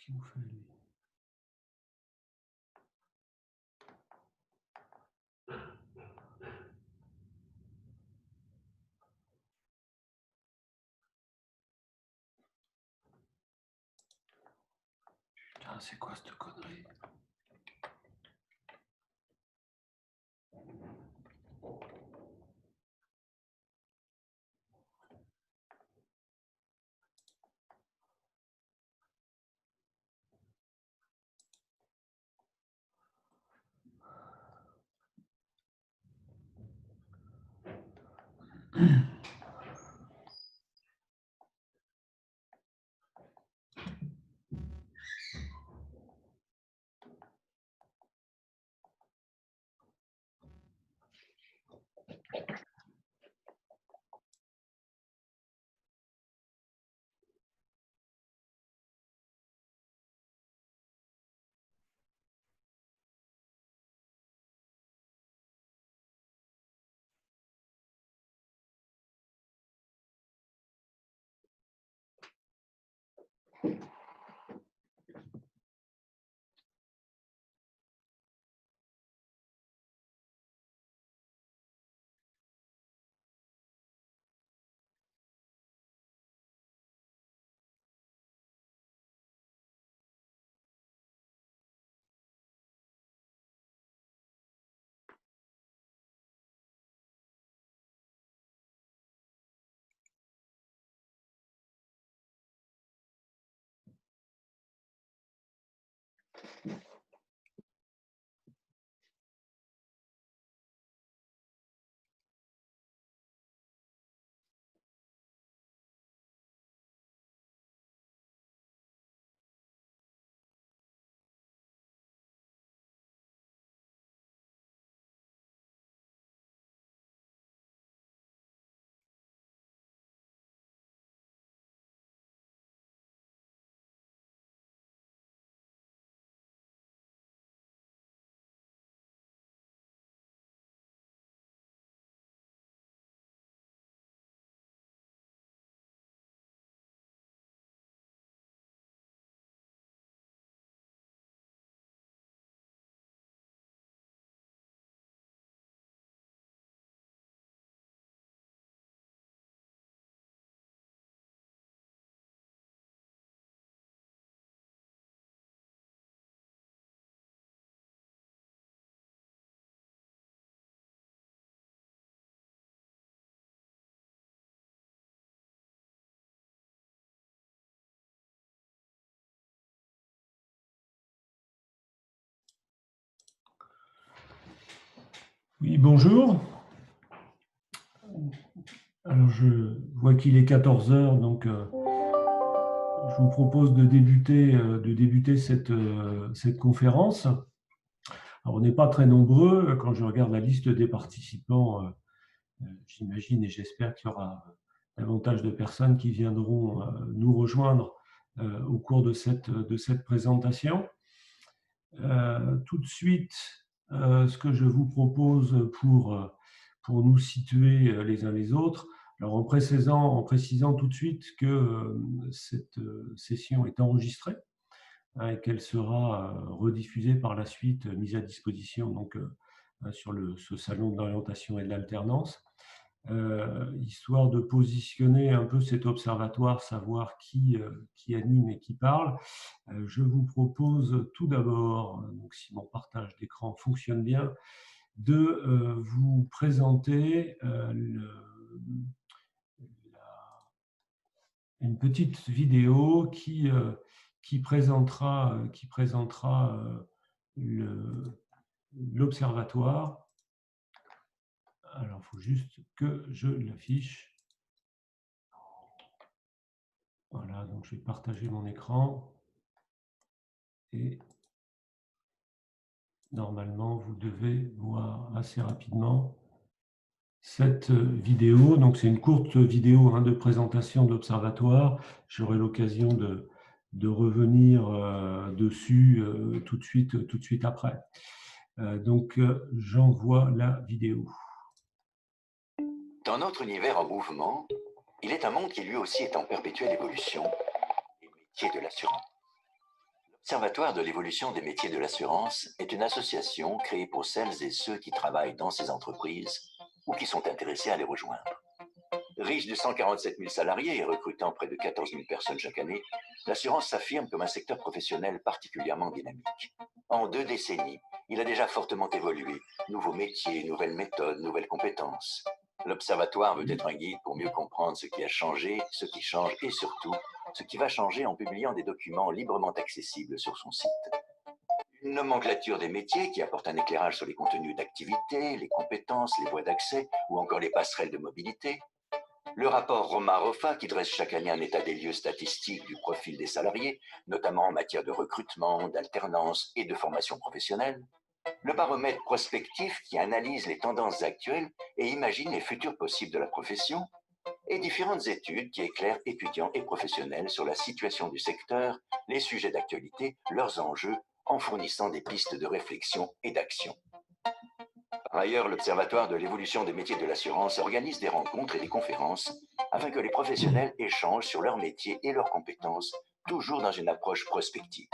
vous fait lui? Putain, c'est quoi cette connerie? Oui, bonjour. Alors, je vois qu'il est 14 heures, donc je vous propose de débuter cette conférence. Alors, on n'est pas très nombreux. Quand je regarde la liste des participants, j'imagine et j'espère qu'il y aura davantage de personnes qui viendront nous rejoindre au cours de cette présentation. Tout de suite, ce que je vous propose pour nous situer les uns les autres, alors en précisant tout de suite que cette session est enregistrée, hein, et qu'elle sera rediffusée par la suite, mise à disposition donc, sur ce salon de l'orientation et de l'alternance. Histoire de positionner un peu cet observatoire, savoir qui anime et qui parle. Je vous propose tout d'abord, donc si mon partage d'écran fonctionne bien, de vous présenter une petite vidéo qui présentera l'observatoire. Alors, il faut juste que je l'affiche. Voilà, donc je vais partager mon écran et normalement, vous devez voir assez rapidement cette vidéo. Donc, c'est une courte vidéo, hein, de présentation de l'Observatoire. J'aurai l'occasion de revenir dessus tout de suite après. Donc, j'envoie la vidéo. Dans notre univers en mouvement, il est un monde qui lui aussi est en perpétuelle évolution, les métiers de l'assurance. L'Observatoire de l'évolution des métiers de l'assurance est une association créée pour celles et ceux qui travaillent dans ces entreprises ou qui sont intéressés à les rejoindre. Riche de 147 000 salariés et recrutant près de 14 000 personnes chaque année, l'assurance s'affirme comme un secteur professionnel particulièrement dynamique. En 2 décennies, il a déjà fortement évolué. Nouveaux métiers, nouvelles méthodes, nouvelles compétences. L'Observatoire veut être un guide pour mieux comprendre ce qui a changé, ce qui change et surtout, ce qui va changer en publiant des documents librement accessibles sur son site. Une nomenclature des métiers qui apporte un éclairage sur les contenus d'activité, les compétences, les voies d'accès ou encore les passerelles de mobilité. Le rapport Roma-Rofa qui dresse chaque année un état des lieux statistique du profil des salariés, notamment en matière de recrutement, d'alternance et de formation professionnelle. Le baromètre prospectif qui analyse les tendances actuelles et imagine les futurs possibles de la profession. Et différentes études qui éclairent étudiants et professionnels sur la situation du secteur, les sujets d'actualité, leurs enjeux, en fournissant des pistes de réflexion et d'action. Par ailleurs, l'Observatoire de l'évolution des métiers de l'assurance organise des rencontres et des conférences afin que les professionnels échangent sur leur métier et leurs compétences, toujours dans une approche prospective.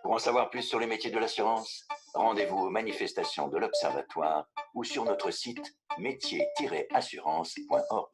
Pour en savoir plus sur les métiers de l'assurance, rendez-vous aux manifestations de l'Observatoire ou sur notre site métiers-assurance.org.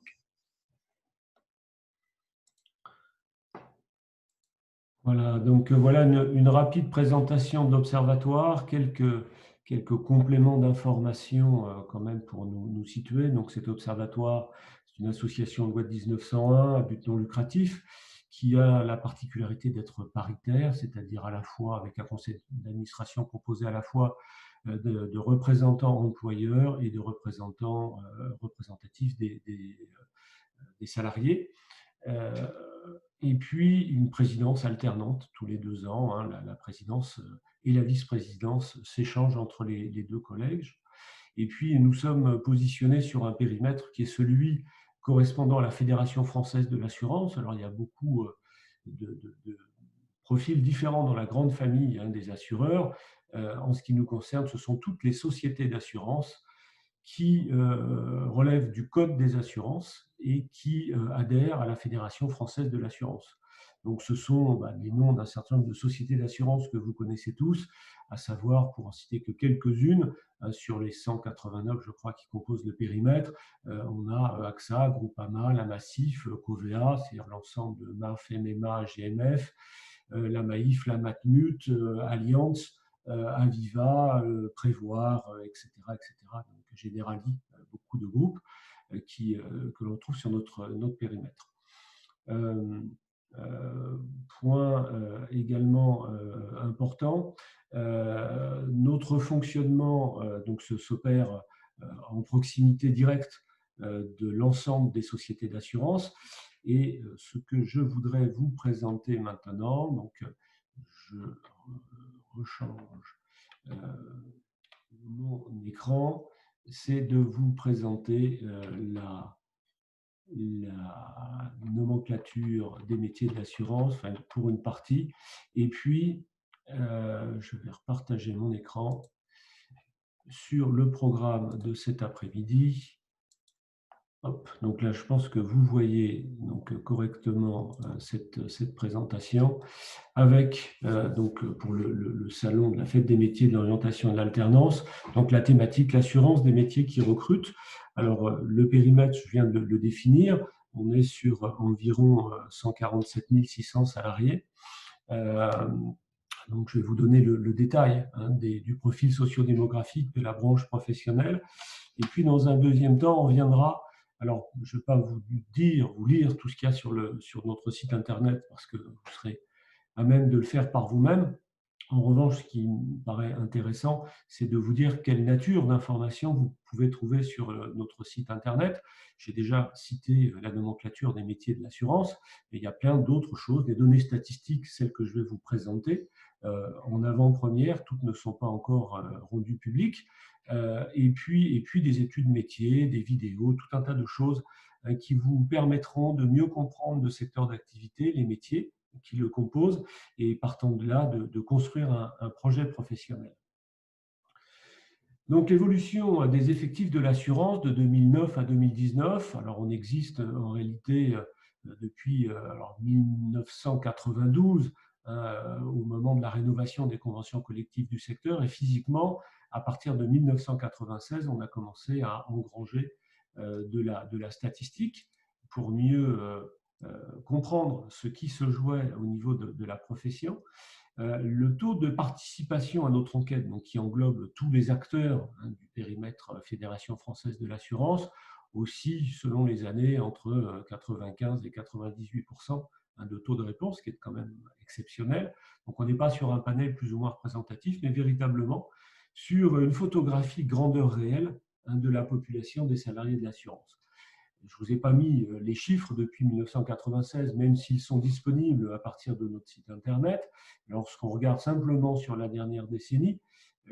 Voilà, donc voilà une rapide présentation de l'Observatoire, quelques compléments d'information quand même pour nous situer. Donc cet Observatoire, c'est une association de loi de 1901 à but non lucratif qui a la particularité d'être paritaire, c'est-à-dire à la fois avec un conseil d'administration composé à la fois de représentants employeurs et de représentants représentatifs des salariés. Et puis une présidence alternante tous les 2 ans. Hein, la présidence et la vice-présidence s'échangent entre les 2 collèges. Et puis nous sommes positionnés sur un périmètre qui est celui correspondant à la Fédération française de l'assurance. Alors il y a beaucoup de profils différents dans la grande famille des assureurs. En ce qui nous concerne, ce sont toutes les sociétés d'assurance qui relèvent du Code des assurances et qui adhèrent à la Fédération française de l'assurance. Donc ce sont les noms d'un certain nombre de sociétés d'assurance que vous connaissez tous, à savoir, pour en citer que quelques-unes, sur les 189, je crois, qui composent le périmètre, on a AXA, Groupama, la Massif, Covea, c'est-à-dire l'ensemble de MAF, MMA, GMF, la Maïf, la Matmut, Allianz, Aviva, Prévoir, etc., etc. Donc Generali, beaucoup de groupes que l'on trouve sur notre périmètre. Point également important, notre fonctionnement donc s'opère en proximité directe de l'ensemble des sociétés d'assurance. Et ce que je voudrais vous présenter maintenant, donc je rechange mon écran, c'est de vous présenter la nomenclature des métiers de l'assurance, enfin, pour une partie, et puis je vais repartager mon écran sur le programme de cet après-midi. Hop, donc là, je pense que vous voyez donc correctement cette présentation avec donc pour le salon de la fête des métiers de l'orientation et de l'alternance, donc la thématique l'assurance des métiers qui recrutent. Alors le périmètre, je viens de le définir, on est sur environ 147 600 salariés. Donc je vais vous donner le détail du profil sociodémographique de la branche professionnelle. Et puis dans un deuxième temps, on viendra. Alors, je ne vais pas vous lire tout ce qu'il y a sur notre site internet parce que vous serez à même de le faire par vous-même. En revanche, ce qui me paraît intéressant, c'est de vous dire quelle nature d'informations vous pouvez trouver sur notre site internet. J'ai déjà cité la nomenclature des métiers de l'assurance, mais il y a plein d'autres choses, des données statistiques, celles que je vais vous présenter en avant-première, toutes ne sont pas encore rendues publiques, et puis des études métiers, des vidéos, tout un tas de choses qui vous permettront de mieux comprendre le secteur d'activité, les métiers qui le composent, et partant de là, de construire un projet professionnel. Donc l'évolution des effectifs de l'assurance de 2009 à 2019, alors on existe en réalité depuis 1992 au moment de la rénovation des conventions collectives du secteur. Et physiquement, à partir de 1996, on a commencé à engranger de la statistique pour mieux comprendre ce qui se jouait au niveau de la profession. Le taux de participation à notre enquête, donc qui englobe tous les acteurs du périmètre Fédération française de l'assurance, aussi selon les années entre 95 et 98% de taux de réponse, qui est quand même exceptionnel. Donc on n'est pas sur un panel plus ou moins représentatif, mais véritablement sur une photographie grandeur réelle de la population des salariés de l'assurance. Je ne vous ai pas mis les chiffres depuis 1996, même s'ils sont disponibles à partir de notre site Internet. Lorsqu'on regarde simplement sur la dernière décennie,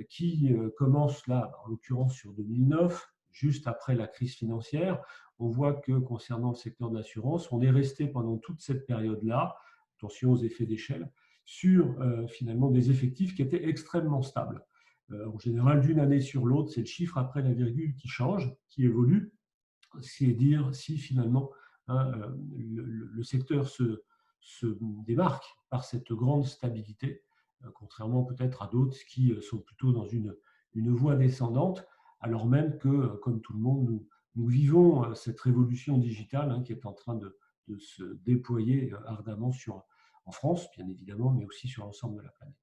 qui commence là, en l'occurrence sur 2009, juste après la crise financière, on voit que concernant le secteur de l'assurance, on est resté pendant toute cette période-là, attention aux effets d'échelle, sur finalement des effectifs qui étaient extrêmement stables. En général, d'une année sur l'autre, c'est le chiffre après la virgule qui change, qui évolue. C'est dire si finalement le secteur se démarque par cette grande stabilité, contrairement peut-être à d'autres qui sont plutôt dans une voie descendante, alors même que, comme tout le monde, nous vivons cette révolution digitale qui est en train de se déployer ardemment en France, bien évidemment, mais aussi sur l'ensemble de la planète.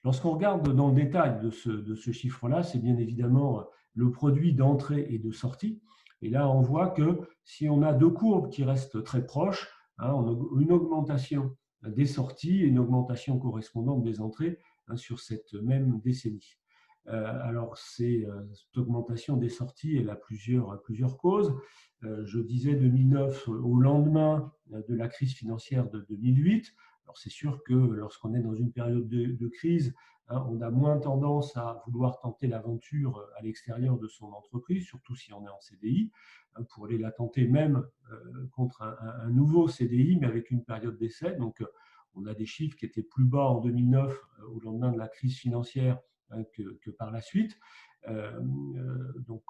Lorsqu'on regarde dans le détail de ce chiffre-là, c'est bien évidemment le produit d'entrée et de sortie. Et là, on voit que si on a deux courbes qui restent très proches, on a une augmentation des sorties et une augmentation correspondante des entrées sur cette même décennie. Alors, cette augmentation des sorties, elle a plusieurs causes. Je disais 2009 au lendemain de la crise financière de 2008. Alors, c'est sûr que lorsqu'on est dans une période de crise, on a moins tendance à vouloir tenter l'aventure à l'extérieur de son entreprise, surtout si on est en CDI, pour aller la tenter même contre un nouveau CDI, mais avec une période d'essai. Donc, on a des chiffres qui étaient plus bas en 2009, au lendemain de la crise financière, que par la suite. Donc,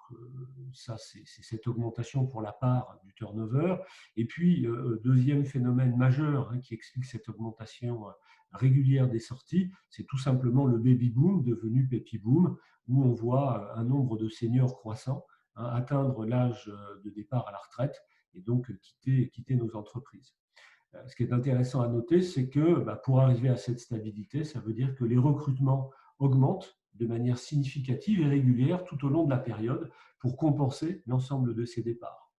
ça, c'est cette augmentation pour la part du turnover. Et puis, deuxième phénomène majeur qui explique cette augmentation régulière des sorties, c'est tout simplement le baby boom devenu peppy boom, où on voit un nombre de seniors croissant atteindre l'âge de départ à la retraite et donc quitter nos entreprises. Ce qui est intéressant à noter, c'est que pour arriver à cette stabilité, ça veut dire que les recrutements augmentent de manière significative et régulière tout au long de la période pour compenser l'ensemble de ces départs.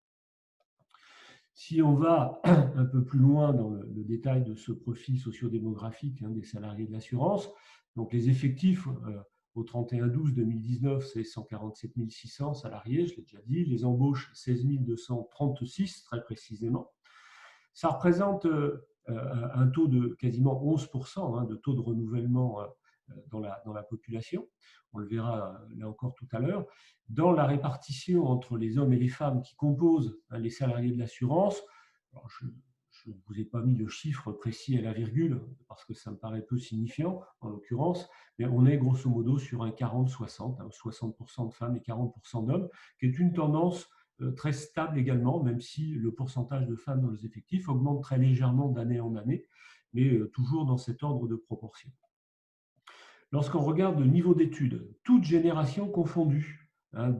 Si on va un peu plus loin dans le détail de ce profil sociodémographique des salariés de l'assurance, donc les effectifs au 31-12-2019, c'est 147 600 salariés, je l'ai déjà dit, les embauches 16 236 très précisément. Ça représente un taux de quasiment 11% de taux de renouvellement dans la population. On le verra là encore tout à l'heure. Dans la répartition entre les hommes et les femmes qui composent les salariés de l'assurance, je ne vous ai pas mis le chiffre précis à la virgule parce que ça me paraît peu signifiant en l'occurrence, mais on est grosso modo sur un 40-60, 60% de femmes et 40% d'hommes, qui est une tendance très stable également, même si le pourcentage de femmes dans les effectifs augmente très légèrement d'année en année, mais toujours dans cet ordre de proportion. Lorsqu'on regarde le niveau d'études, toute génération confondue,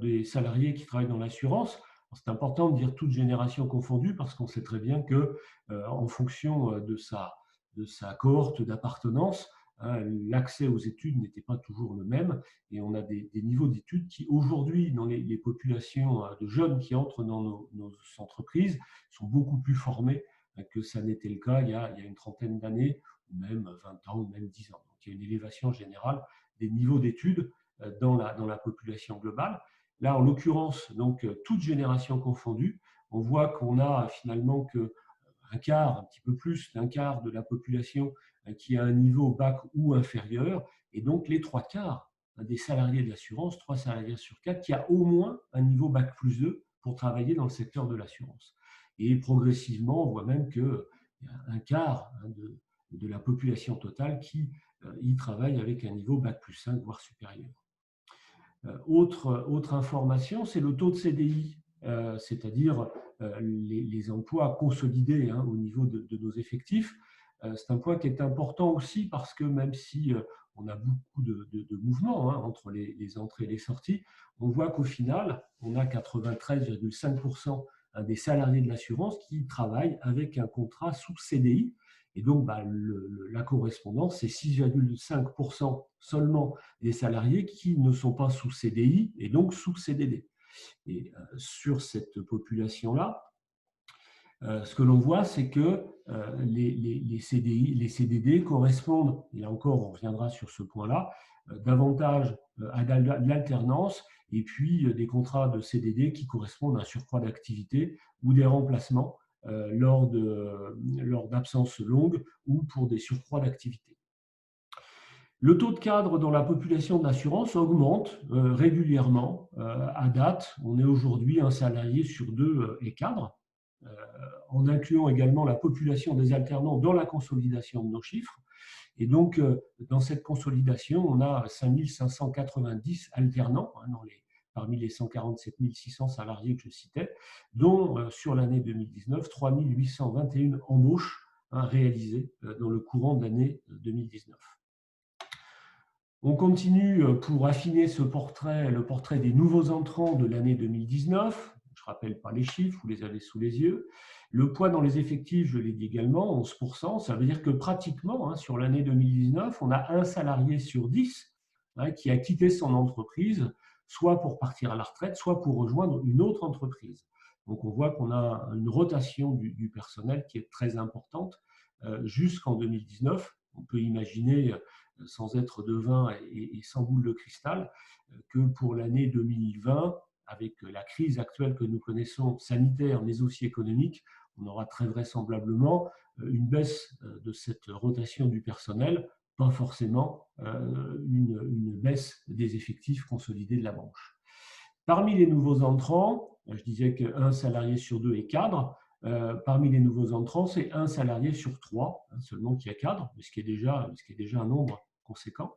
des salariés qui travaillent dans l'assurance, c'est important de dire toute génération confondue parce qu'on sait très bien que, en fonction de sa cohorte d'appartenance, l'accès aux études n'était pas toujours le même et on a des niveaux d'études qui aujourd'hui dans les populations de jeunes qui entrent dans nos entreprises sont beaucoup plus formés que ça n'était le cas il y a une trentaine d'années ou même 20 ans ou même 10 ans. Donc il y a une élévation générale des niveaux d'études dans la population globale. Là, en l'occurrence, donc toute génération confondue, on voit qu'on a finalement un quart, un petit peu plus d'un quart de la population qui a un niveau bac ou inférieur, et donc les trois quarts des salariés de l'assurance, 3 salariés sur 4, qui a au moins un niveau bac plus 2 pour travailler dans le secteur de l'assurance. Et progressivement, on voit même qu'il y a un quart de la population totale qui y travaille avec un niveau bac plus 5, voire supérieur. Autre information, c'est le taux de CDI, c'est-à-dire les emplois consolidés au niveau de nos effectifs. C'est un point qui est important aussi parce que même si on a beaucoup de mouvements entre les entrées et les sorties, on voit qu'au final, on a 93,5% des salariés de l'assurance qui travaillent avec un contrat sous CDI. Et donc, la correspondance, c'est 6,5% seulement des salariés qui ne sont pas sous CDI et donc sous CDD. Et sur cette population-là, ce que l'on voit, c'est que les CDI, les CDD correspondent, et là encore on reviendra sur ce point-là, davantage à de l'alternance et puis des contrats de CDD qui correspondent à un surcroît d'activité ou des remplacements lors d'absences longues ou pour des surcroîts d'activité. Le taux de cadre dans la population de l'assurance augmente régulièrement. À date, on est aujourd'hui un salarié sur deux est cadre, en incluant également la population des alternants dans la consolidation de nos chiffres. Et donc, dans cette consolidation, on a 5 590 alternants parmi les 147 600 salariés que je citais, dont sur l'année 2019, 3 821 embauches réalisées dans le courant de l'année 2019. On continue pour affiner ce portrait, le portrait des nouveaux entrants de l'année 2019. Je ne rappelle pas les chiffres, vous les avez sous les yeux. Le poids dans les effectifs, je l'ai dit également, 11%. Ça veut dire que pratiquement, sur l'année 2019, on a un salarié sur 10 qui a quitté son entreprise, soit pour partir à la retraite, soit pour rejoindre une autre entreprise. Donc on voit qu'on a une rotation du personnel qui est très importante jusqu'en 2019. On peut imaginer, sans être devin et sans boule de cristal, que pour l'année 2020, avec la crise actuelle que nous connaissons, sanitaire mais aussi économique, on aura très vraisemblablement une baisse de cette rotation du personnel, pas forcément une baisse des effectifs consolidés de la branche. Parmi les nouveaux entrants, je disais qu'un salarié sur deux est cadre. Parmi les nouveaux entrants, c'est un salarié sur trois seulement qui est cadre, ce qui est déjà un nombre conséquent.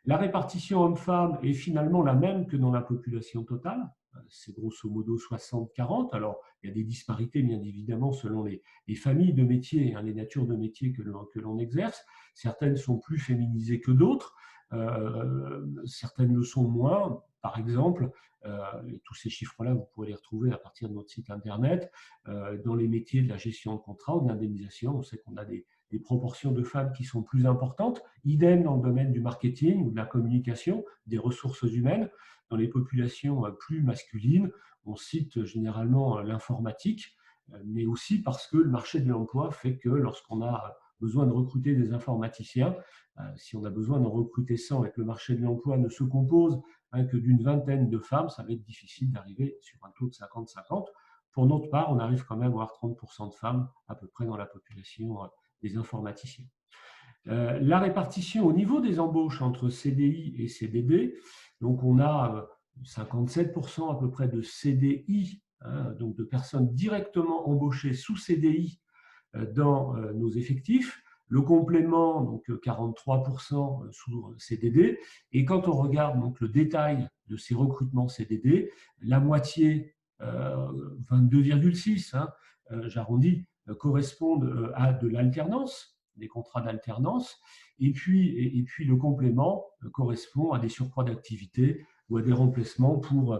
La répartition homme-femme est finalement la même que dans la population totale. C'est grosso modo 60-40. Alors, il y a des disparités, bien évidemment, selon les familles de métiers, les natures de métiers que l'on exerce. Certaines sont plus féminisées que d'autres. Certaines le sont moins. Par exemple, et tous ces chiffres-là, vous pouvez les retrouver à partir de notre site internet. Dans les métiers de la gestion de contrat ou de l'indemnisation, on sait qu'on a des proportions de femmes qui sont plus importantes. Idem dans le domaine du marketing ou de la communication, des ressources humaines. Dans les populations plus masculines, on cite généralement l'informatique, mais aussi parce que le marché de l'emploi fait que lorsqu'on a besoin de recruter des informaticiens, si on a besoin d'en recruter 100 et que le marché de l'emploi ne se compose que d'une vingtaine de femmes, ça va être difficile d'arriver sur un taux de 50-50. Pour notre part, on arrive quand même à avoir 30% de femmes à peu près dans la population des informaticiens. La répartition au niveau des embauches entre CDI et CDD, donc on a 57% à peu près de CDI, donc de personnes directement embauchées sous CDI dans nos effectifs. Le complément, donc 43% sous CDD. Et quand on regarde donc le détail de ces recrutements CDD, la moitié, 22,6, j'arrondis, correspondent à de l'alternance, des contrats d'alternance. Et puis le complément correspond à des surcroîts d'activité ou à des remplacements pour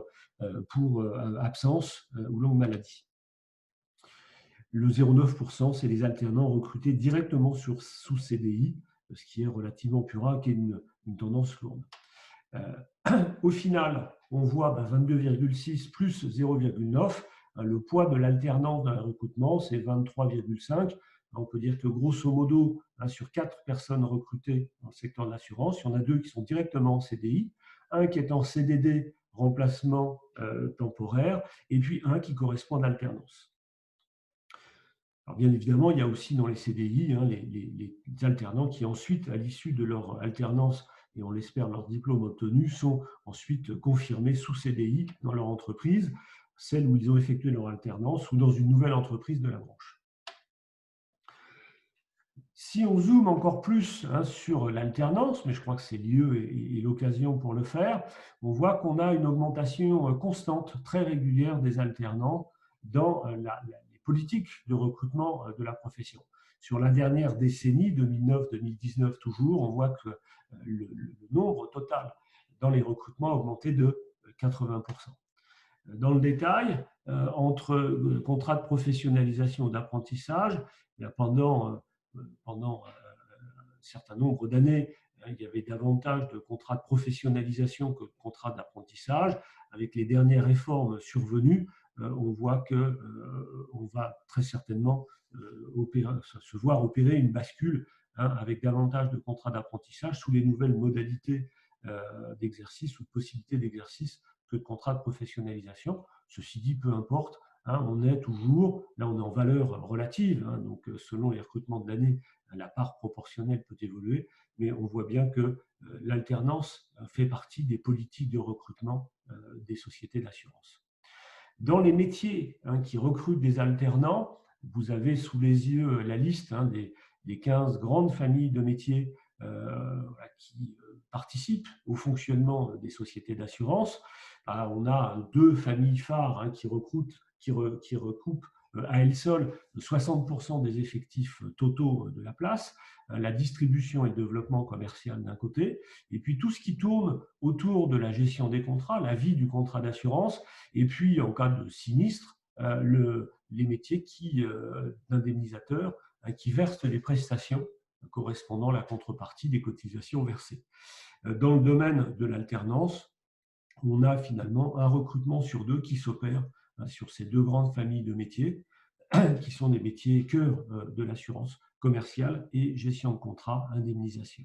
absence ou longue maladie. Le 0,9%, c'est les alternants recrutés directement sous CDI, ce qui est relativement plus rare, qui est une tendance lourde. Au final, on voit 22,6 plus 0,9. Le poids de l'alternance dans le recrutement, c'est 23,5. On peut dire que grosso modo, sur 4 personnes recrutées dans le secteur de l'assurance, il y en a 2 qui sont directement en CDI, un qui est en CDD, remplacement temporaire, et puis un qui correspond à l'alternance. Alors bien évidemment, il y a aussi dans les CDI les alternants qui ensuite, à l'issue de leur alternance, et on l'espère leur diplôme obtenu, sont ensuite confirmés sous CDI dans leur entreprise, celle où ils ont effectué leur alternance ou dans une nouvelle entreprise de la branche. Si on zoome encore plus sur l'alternance, mais je crois que c'est lieu et l'occasion pour le faire, on voit qu'on a une augmentation constante, très régulière des alternants dans les politiques de recrutement de la profession. sur la dernière décennie, 2009-2019 toujours, on voit que le nombre total dans les recrutements a augmenté de 80%. Dans le détail, entre contrats de professionnalisation et d'apprentissage, pendant un certain nombre d'années, il y avait davantage de contrats de professionnalisation que de contrats d'apprentissage. Avec les dernières réformes survenues, on voit qu'on va très certainement se voir opérer une bascule avec davantage de contrats d'apprentissage sous les nouvelles modalités d'exercice ou de possibilités d'exercice que de contrats de professionnalisation. Ceci dit, peu importe, on est toujours, là on est en valeur relative, donc selon les recrutements de l'année, la part proportionnelle peut évoluer, mais on voit bien que l'alternance fait partie des politiques de recrutement des sociétés d'assurance. Dans les métiers qui recrutent des alternants, vous avez sous les yeux la liste des 15 grandes familles de métiers qui participent au fonctionnement des sociétés d'assurance. On a 2 familles phares qui recoupent à elles seules 60% des effectifs totaux de la place, la distribution et le développement commercial d'un côté, et puis tout ce qui tourne autour de la gestion des contrats, la vie du contrat d'assurance, et puis en cas de sinistre, les métiers d'indemnisateurs qui versent les prestations correspondant à la contrepartie des cotisations versées. Dans le domaine de l'alternance, on a finalement un recrutement sur 2 qui s'opère sur ces 2 grandes familles de métiers, qui sont des métiers cœur de l'assurance commerciale et gestion de contrat, indemnisation.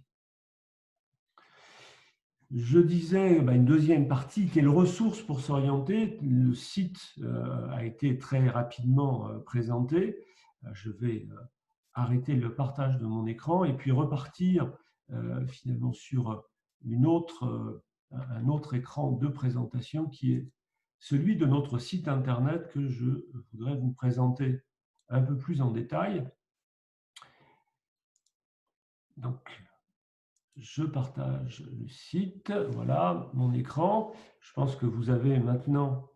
Je disais une deuxième partie, quelles ressources pour s'orienter. Le site a été très rapidement présenté. Je vais arrêter le partage de mon écran et puis repartir finalement sur un autre écran de présentation qui est celui de notre site internet que je voudrais vous présenter un peu plus en détail. Donc, je partage le site, voilà mon écran. Je pense que vous avez maintenant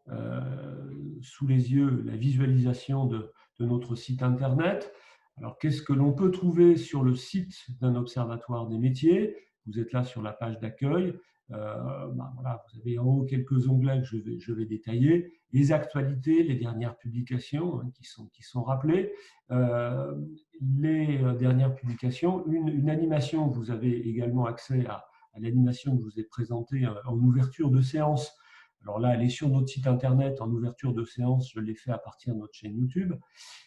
sous les yeux la visualisation de notre site internet. Alors, qu'est-ce que l'on peut trouver sur le site d'un observatoire des métiers? Vous êtes là sur la page d'accueil. Voilà, vous avez en haut quelques onglets que je vais détailler. Les actualités, les dernières publications qui sont rappelées. Les dernières publications, une animation, vous avez également accès à l'animation que je vous ai présentée en ouverture de séance. Alors là, elle est sur notre site internet en ouverture de séance, je l'ai fait à partir de notre chaîne YouTube.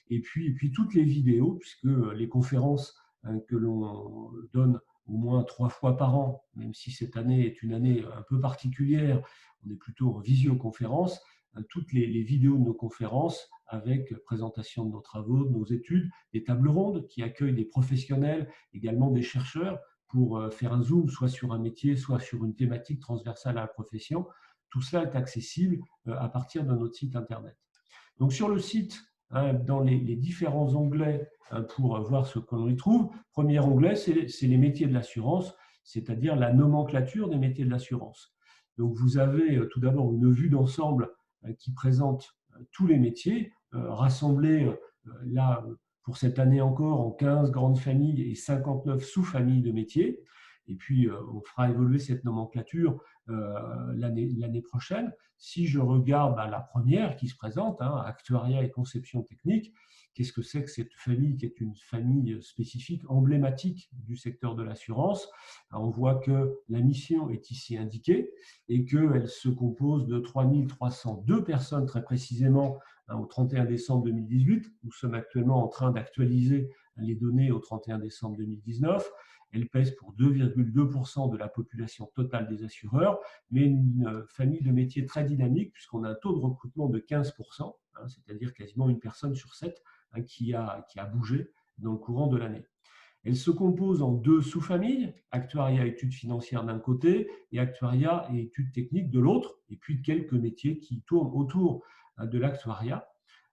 Et puis toutes les vidéos, puisque les conférences que l'on donne au moins 3 fois par an, même si cette année est une année un peu particulière, on est plutôt en visioconférence, toutes les vidéos de nos conférences avec présentation de nos travaux, de nos études, des tables rondes qui accueillent des professionnels, également des chercheurs pour faire un zoom soit sur un métier, soit sur une thématique transversale à la profession. Tout cela est accessible à partir de notre site internet. Donc sur le site, dans les différents onglets pour voir ce que l'on y trouve, premier onglet, c'est les métiers de l'assurance, c'est-à-dire la nomenclature des métiers de l'assurance. Donc vous avez tout d'abord une vue d'ensemble qui présente tous les métiers, rassemblés là pour cette année encore en 15 grandes familles et 59 sous-familles de métiers. Et puis on fera évoluer cette nomenclature l'année prochaine. Si je regarde la première qui se présente, actuariat et conception technique, qu'est-ce que c'est que cette famille qui est une famille spécifique, emblématique du secteur de l'assurance? On voit que la mission est ici indiquée et qu'elle se compose de 3302 personnes très précisément au 31 décembre 2018. Nous sommes actuellement en train d'actualiser les données au 31 décembre 2019. Elle pèse pour 2,2% de la population totale des assureurs, mais une famille de métiers très dynamique puisqu'on a un taux de recrutement de 15%, c'est-à-dire quasiment une personne sur 7 qui a bougé dans le courant de l'année. Elle se compose en 2 sous-familles, actuariat et études financières d'un côté et actuariat et études techniques de l'autre, et puis quelques métiers qui tournent autour de l'actuariat,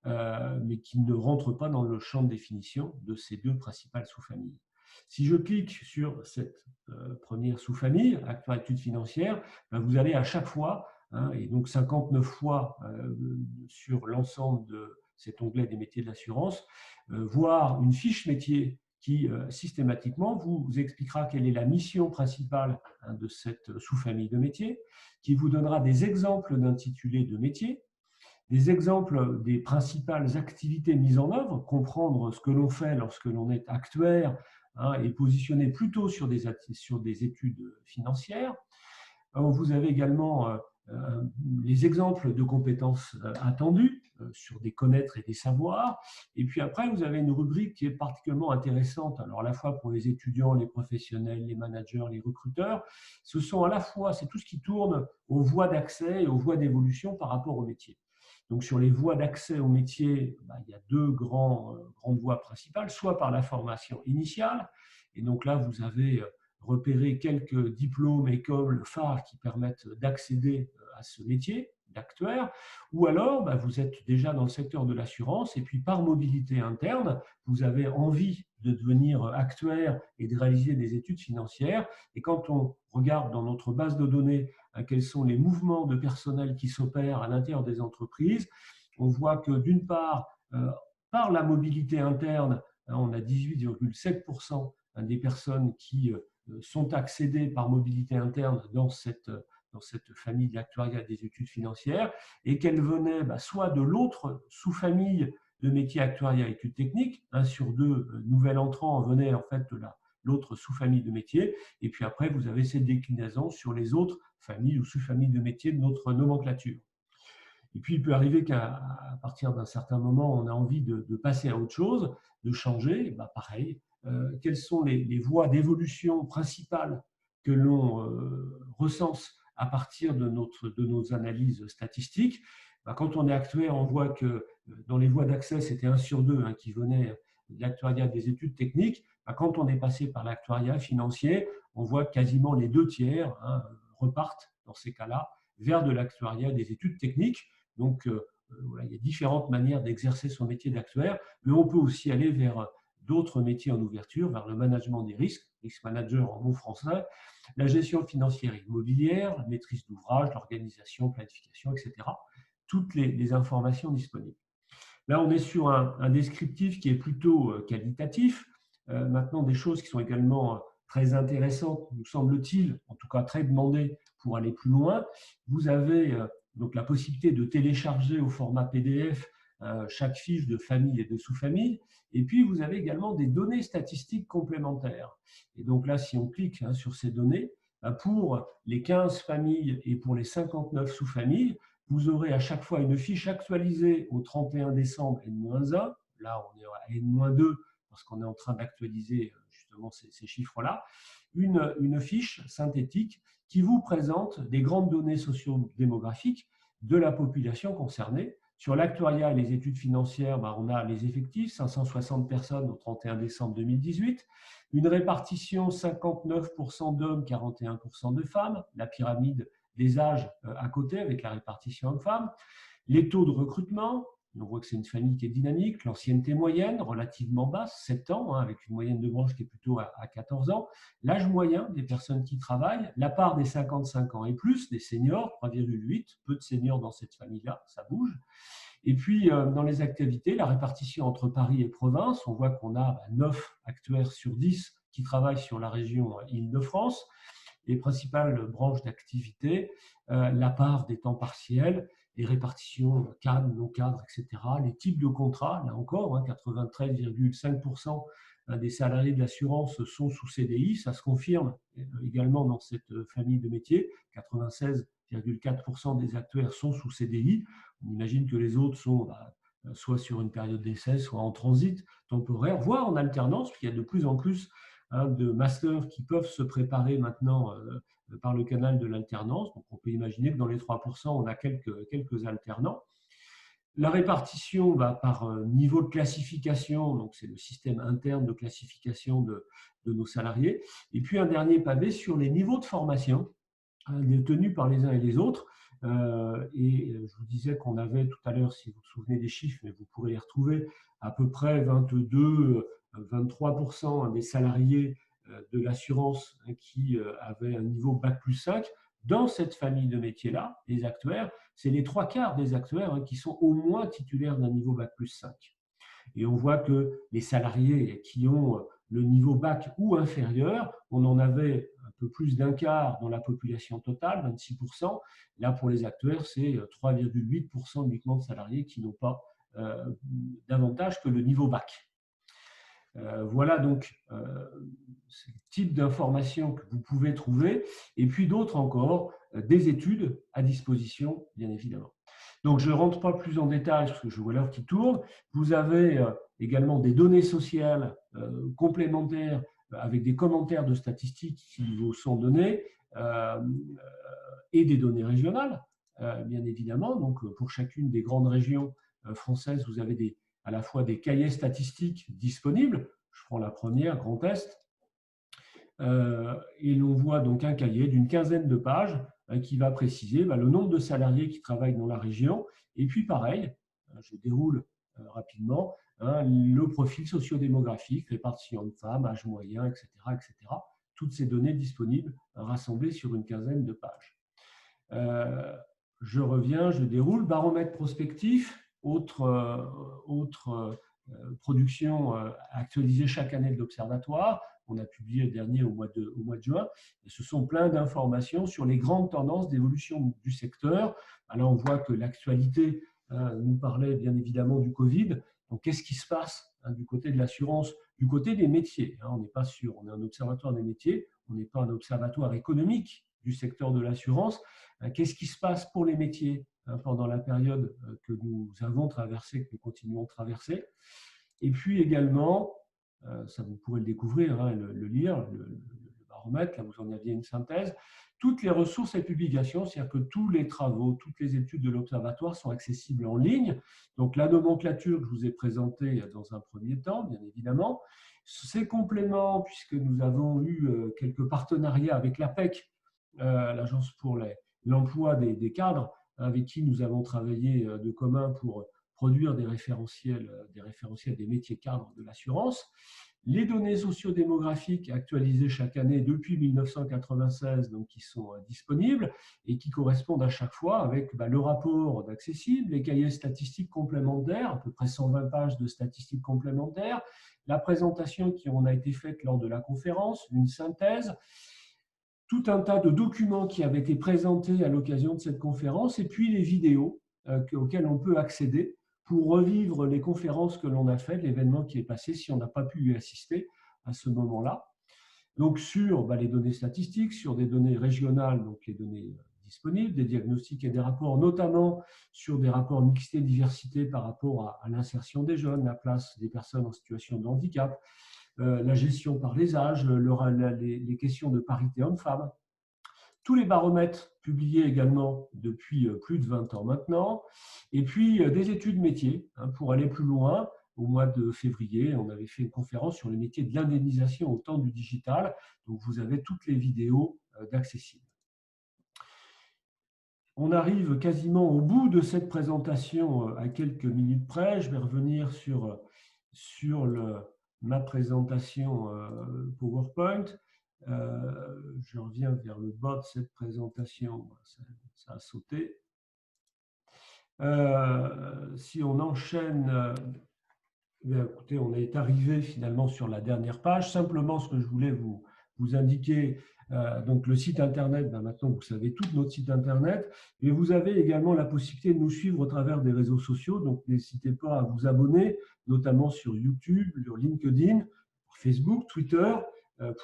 mais qui ne rentrent pas dans le champ de définition de ces 2 principales sous-familles. Si je clique sur cette première sous-famille, actuariat et études financières, vous allez à chaque fois, et donc 59 fois sur l'ensemble cet onglet des métiers de l'assurance, voir une fiche métier qui systématiquement vous expliquera quelle est la mission principale de cette sous-famille de métiers, qui vous donnera des exemples d'intitulés de métiers, des exemples des principales activités mises en œuvre, comprendre ce que l'on fait lorsque l'on est actuaire et positionné plutôt sur des études financières. Vous avez également les exemples de compétences attendues sur des connaître et des savoirs. Et puis après, vous avez une rubrique qui est particulièrement intéressante, alors à la fois pour les étudiants, les professionnels, les managers, les recruteurs. Ce sont à la fois, c'est tout ce qui tourne aux voies d'accès et aux voies d'évolution par rapport au métier. Donc sur les voies d'accès au métier, il y a deux grandes voies principales, soit par la formation initiale, et donc là vous avez repéré quelques diplômes, écoles phares qui permettent d'accéder à ce métier d'actuaire, ou alors vous êtes déjà dans le secteur de l'assurance et puis par mobilité interne, vous avez envie de devenir actuaire et de réaliser des études financières. Et quand on regarde dans notre base de données quels sont les mouvements de personnel qui s'opèrent à l'intérieur des entreprises, on voit que d'une part, par la mobilité interne, on a 18,7% des personnes qui sont accédées par mobilité interne dans cette famille de l'actuariat des études financières, et qu'elles venaient soit de l'autre sous-famille de métiers actuariat et études techniques, 1 sur 2 nouvel entrant venait en fait de l'autre sous-famille de métiers, et puis après vous avez cette déclinaison sur les autres familles ou sous-familles de métiers de notre nomenclature. Et puis il peut arriver qu'à partir d'un certain moment, on a envie de passer à autre chose, de changer, pareil. Quelles sont les voies d'évolution principales que l'on recense à partir de nos analyses statistiques? Quand on est actuaire, on voit que dans les voies d'accès, c'était 1 sur 2 qui venait de l'actuariat des études techniques. Quand on est passé par l'actuariat financier, on voit que quasiment les 2 tiers repartent dans ces cas-là vers de l'actuariat des études techniques. Donc, voilà, il y a différentes manières d'exercer son métier d'actuaire, mais on peut aussi aller vers d'autres métiers en ouverture, vers le management des risques, risk manager en bon français, la gestion financière et immobilière, la maîtrise d'ouvrage, l'organisation, planification, etc. Toutes les informations disponibles. Là, on est sur un descriptif qui est plutôt qualitatif. Maintenant, des choses qui sont également très intéressantes, nous semble-t-il, en tout cas très demandées pour aller plus loin. Vous avez donc la possibilité de télécharger au format PDF chaque fiche de famille et de sous-famille. Et puis, vous avez également des données statistiques complémentaires. Et donc là, si on clique sur ces données, pour les 15 familles et pour les 59 sous-familles, vous aurez à chaque fois une fiche actualisée au 31 décembre N-1. Là, on est à N-2 parce qu'on est en train d'actualiser justement ces chiffres-là. Une fiche synthétique qui vous présente des grandes données socio-démographiques de la population concernée. Sur l'actuariat et les études financières, on a les effectifs, 560 personnes au 31 décembre 2018, une répartition 59% d'hommes, 41% de femmes, la pyramide des âges à côté avec la répartition hommes-femmes, les taux de recrutement, on voit que c'est une famille qui est dynamique, l'ancienneté moyenne relativement basse, 7 ans, avec une moyenne de branche qui est plutôt à 14 ans, l'âge moyen des personnes qui travaillent, la part des 55 ans et plus, des seniors, 3,8, peu de seniors dans cette famille-là, ça bouge. Et puis, dans les activités, la répartition entre Paris et province, on voit qu'on a 9 actuaires sur 10 qui travaillent sur la région Île-de-France. Les principales branches d'activité, la part des temps partiels, les répartitions cadres, non-cadres, etc. Les types de contrats, là encore, 93,5% des salariés de l'assurance sont sous CDI. Ça se confirme également dans cette famille de métiers. 96,4% des actuaires sont sous CDI. On imagine que les autres sont soit sur une période d'essai, soit en transit temporaire, voire en alternance, puisqu'il y a de plus en plus de masters qui peuvent se préparer maintenant par le canal de l'alternance. Donc, on peut imaginer que dans les 3%, on a quelques alternants. La répartition par niveau de classification, donc c'est le système interne de classification de nos salariés. Et puis, un dernier pavé sur les niveaux de formation détenus par les uns et les autres. Et je vous disais qu'on avait tout à l'heure, si vous vous souvenez des chiffres, mais vous pourrez les retrouver, à peu près 23% des salariés de l'assurance qui avaient un niveau Bac+5. dans cette famille de métiers-là, les actuaires, c'est les 3/4 des actuaires qui sont au moins titulaires d'un niveau Bac+5. Et on voit que les salariés qui ont le niveau bac ou inférieur, on en avait un peu plus d'un quart dans la population totale, 26%. Là, pour les actuaires, c'est 3,8% uniquement de salariés qui n'ont pas davantage que le niveau bac. Voilà donc ce type d'informations que vous pouvez trouver, et puis d'autres encore, des études à disposition, bien évidemment. Donc, je ne rentre pas plus en détail parce que je vois l'heure qui tourne. Vous avez également des données sociales complémentaires avec des commentaires de statistiques qui vous sont donnés et des données régionales, bien évidemment. Donc, pour chacune des grandes régions françaises, vous avez à la fois des cahiers statistiques disponibles. Je prends la première, Grand Est. Et l'on voit donc un cahier d'une quinzaine de pages qui va préciser le nombre de salariés qui travaillent dans la région. Et puis pareil, je déroule rapidement, le profil sociodémographique, répartition de femmes, âge moyen, etc., etc. Toutes ces données disponibles rassemblées sur une quinzaine de pages. Je reviens, je déroule, baromètre prospectif, autre production actualisée chaque année de l'Observatoire. On a publié le dernier au mois de juin. Et ce sont plein d'informations sur les grandes tendances d'évolution du secteur. Alors, on voit que l'actualité nous parlait bien évidemment du Covid. Donc, qu'est-ce qui se passe du côté de l'assurance, du côté des métiers? On n'est pas sûr, on est un observatoire des métiers, on n'est pas un observatoire économique du secteur de l'assurance. Qu'est-ce qui se passe pour les métiers pendant la période que nous avons traversée, que nous continuons de traverser? Et puis également, ça vous pourrez le découvrir, le lire, le baromètre, là vous en aviez une synthèse, toutes les ressources et publications, c'est-à-dire que tous les travaux, toutes les études de l'Observatoire sont accessibles en ligne. Donc la nomenclature que je vous ai présentée dans un premier temps, bien évidemment, ces compléments, puisque nous avons eu quelques partenariats avec l'APEC, l'Agence pour l'emploi des cadres, avec qui nous avons travaillé de commun pour produire des référentiels des métiers cadres de l'assurance. Les données sociodémographiques actualisées chaque année depuis 1996, donc qui sont disponibles et qui correspondent à chaque fois avec le rapport d'Accessible, les cahiers statistiques complémentaires, à peu près 120 pages de statistiques complémentaires, la présentation qui en a été faite lors de la conférence, une synthèse, tout un tas de documents qui avaient été présentés à l'occasion de cette conférence, et puis les vidéos auxquelles on peut accéder pour revivre les conférences que l'on a faites, l'événement qui est passé, si on n'a pas pu y assister à ce moment-là. Donc sur les données statistiques, sur des données régionales, donc les données disponibles, des diagnostics et des rapports, notamment sur des rapports mixité-diversité par rapport à l'insertion des jeunes, la place des personnes en situation de handicap, la gestion par les âges, les questions de parité homme-femme. Tous les baromètres publiés également depuis plus de 20 ans maintenant, et puis des études métiers pour aller plus loin. Au mois de février, on avait fait une conférence sur les métiers de l'indemnisation au temps du digital, donc vous avez toutes les vidéos d'Accessible. On arrive quasiment au bout de cette présentation à quelques minutes près. Je vais revenir sur ma présentation PowerPoint. Je reviens vers le bas de cette présentation, ça a sauté. Si on enchaîne, écoutez, on est arrivé finalement sur la dernière page. Simplement, ce que je voulais vous indiquer, donc le site internet, maintenant vous savez tout de notre site internet, et vous avez également la possibilité de nous suivre au travers des réseaux sociaux, donc n'hésitez pas à vous abonner, notamment sur YouTube, sur LinkedIn, Facebook, Twitter,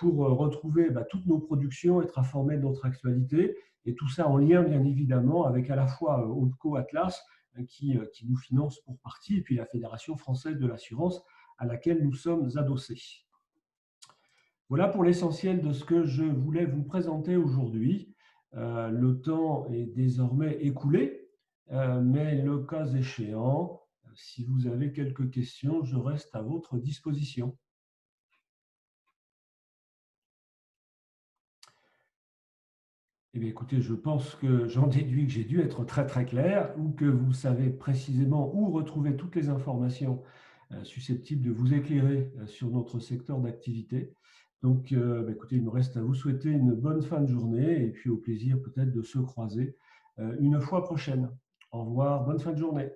pour retrouver toutes nos productions, être informé de notre actualité, et tout ça en lien bien évidemment avec à la fois Opco Atlas, qui nous finance pour partie, et puis la Fédération française de l'assurance à laquelle nous sommes adossés. Voilà pour l'essentiel de ce que je voulais vous présenter aujourd'hui. Le temps est désormais écoulé, mais le cas échéant, si vous avez quelques questions, je reste à votre disposition. Eh bien, écoutez, je pense que j'en déduis que j'ai dû être très très clair, ou que vous savez précisément où retrouver toutes les informations susceptibles de vous éclairer sur notre secteur d'activité. Donc, écoutez, il me reste à vous souhaiter une bonne fin de journée et puis au plaisir peut-être de se croiser une fois prochaine. Au revoir, bonne fin de journée.